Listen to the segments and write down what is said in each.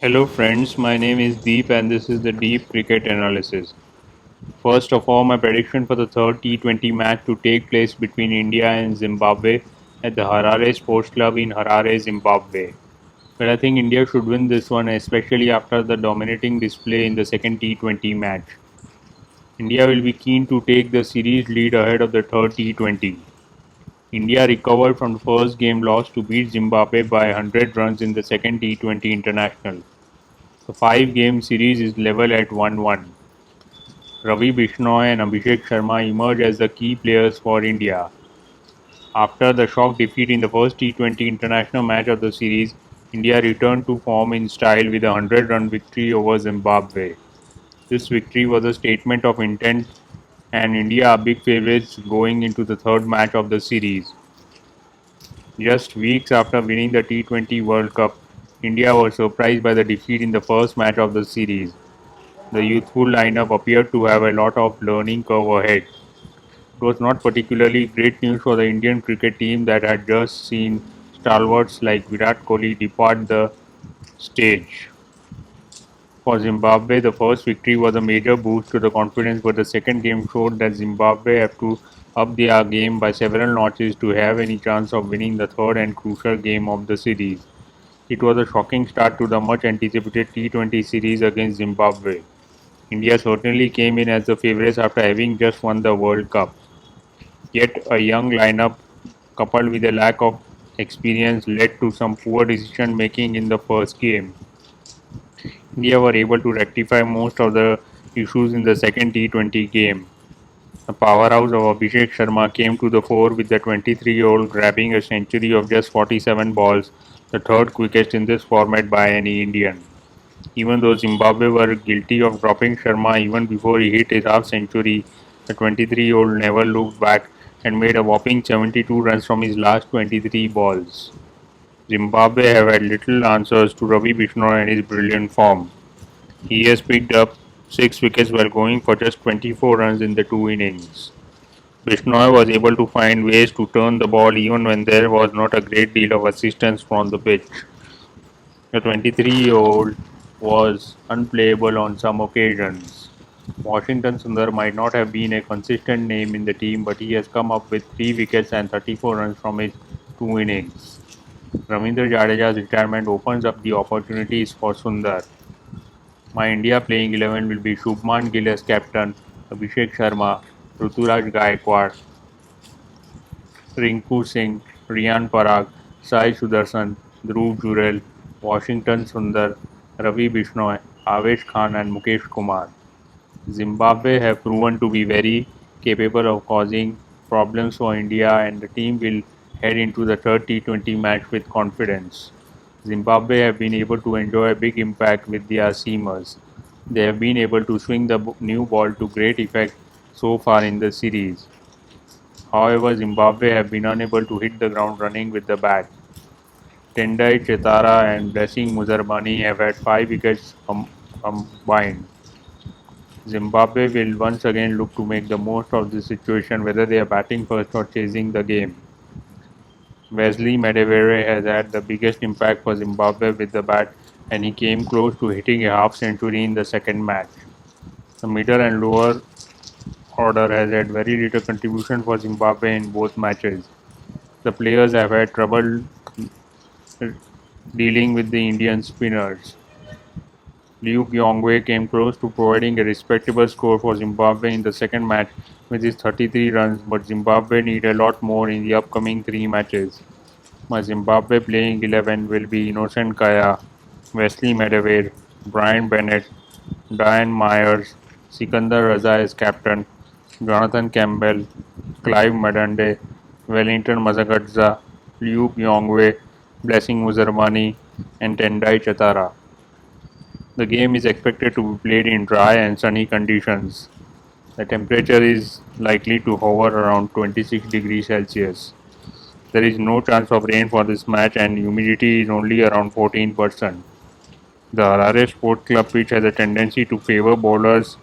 Hello friends, my name is Deep and this is the Deep Cricket Analysis. First of all, my prediction for the third T20 match to take place between India and Zimbabwe at the Harare Sports Club in Harare, Zimbabwe. But I think India should win this one, especially after the dominating display in the second T20 match. India will be keen to take the series lead ahead of the third T20. India recovered from the first game loss to beat Zimbabwe by 100 runs in the second T20 international. The five-game series is level at 1-1. Ravi Bishnoi and Abhishek Sharma emerge as the key players for India. After the shock defeat in the first T20 international match of the series, India returned to form in style with a 100-run victory over Zimbabwe. This victory was a statement of intent, and India are big favourites going into the third match of the series. Just weeks after winning the T20 World Cup, India was surprised by the defeat in the first match of the series. The youthful lineup appeared to have a lot of learning curve ahead. It was not particularly great news for the Indian cricket team that had just seen stalwarts like Virat Kohli depart the stage. For Zimbabwe, the first victory was a major boost to the confidence, but the second game showed that Zimbabwe have to up their game by several notches to have any chance of winning the third and crucial game of the series. It was a shocking start to the much anticipated T20 series against Zimbabwe. India certainly came in as the favourites after having just won the World Cup. Yet a young lineup coupled with a lack of experience led to some poor decision making in the first game. India were able to rectify most of the issues in the second T20 game. The powerhouse of Abhishek Sharma came to the fore with the 23-year-old grabbing a century of just 47 balls, the third quickest in this format by any Indian. Even though Zimbabwe were guilty of dropping Sharma even before he hit his half century, the 23-year-old never looked back and made a whopping 72 runs from his last 23 balls. Zimbabwe have had little answers to Ravi Bishnoi and his brilliant form. He has picked up 6 wickets while going for just 24 runs in the two innings. Bishnoi was able to find ways to turn the ball even when there was not a great deal of assistance from the pitch. The 23-year-old was unplayable on some occasions. Washington Sundar might not have been a consistent name in the team, but he has come up with 3 wickets and 34 runs from his 2 innings. Ravindra Jadeja's retirement opens up the opportunities for Sundar. My India playing 11 will be Shubman Gill as captain, Abhishek Sharma, Ruturaj Gaikwad, Rinku Singh, Riyan Parag, Sai Sudarshan, Dhruv Jurel, Washington Sundar, Ravi Bishnoi, Avesh Khan and Mukesh Kumar. Zimbabwe have proven to be very capable of causing problems for India and the team will head into the third T20 match with confidence. Zimbabwe have been able to enjoy a big impact with their seamers. They have been able to swing the new ball to great effect so far in the series. However, Zimbabwe have been unable to hit the ground running with the bat. Tendai Chetara and Blessing Muzarbani have had 5 wickets combined. Zimbabwe will once again look to make the most of the situation whether they are batting first or chasing the game. Wesley Madevere has had the biggest impact for Zimbabwe with the bat and he came close to hitting a half century in the second match. The middle and lower order has had very little contribution for Zimbabwe in both matches. The players have had trouble dealing with the Indian spinners. Luke Yongwe came close to providing a respectable score for Zimbabwe in the second match with his 33 runs, but Zimbabwe need a lot more in the upcoming 3 matches. My Zimbabwe playing 11 will be Innocent Kaya, Wesley Medawar, Brian Bennett, Diane Myers, Sikandar Raza as captain, Jonathan Campbell, Clive Madande, Wellington Mazagadza, Luke Yongwe, Blessing Muzarmani, and Tendai Chatara. The game is expected to be played in dry and sunny conditions. The temperature is likely to hover around 26 degrees Celsius. There is no chance of rain for this match and humidity is only around 14%. The Harare Sports Club pitch has a tendency to favor bowlers,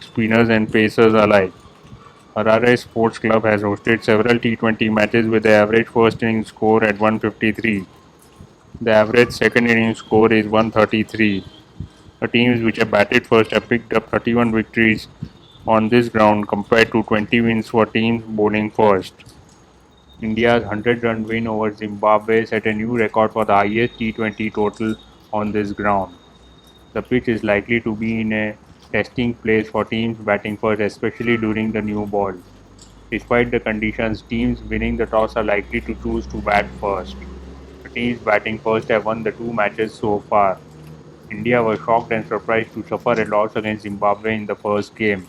spinners and pacers alike. Harare Sports Club has hosted several T20 matches with the average first inning score at 153. The average second inning score is 133. The teams which have batted first have picked up 31 victories on this ground compared to 20 wins for teams bowling first. India's 100-run win over Zimbabwe set a new record for the highest T20 total on this ground. The pitch is likely to be in a testing place for teams batting first, especially during the new ball. Despite the conditions, teams winning the toss are likely to choose to bat first. The teams batting first have won the two matches so far. India was shocked and surprised to suffer a loss against Zimbabwe in the first game.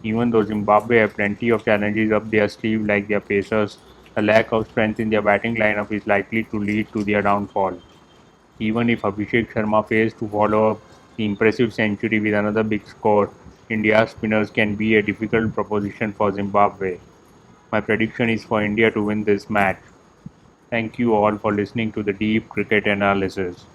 Even though Zimbabwe have plenty of challenges up their sleeve like their pacers, the lack of strength in their batting lineup is likely to lead to their downfall. Even if Abhishek Sharma fails to follow up the impressive century with another big score, India's spinners can be a difficult proposition for Zimbabwe. My prediction is for India to win this match. Thank you all for listening to the deep cricket analysis.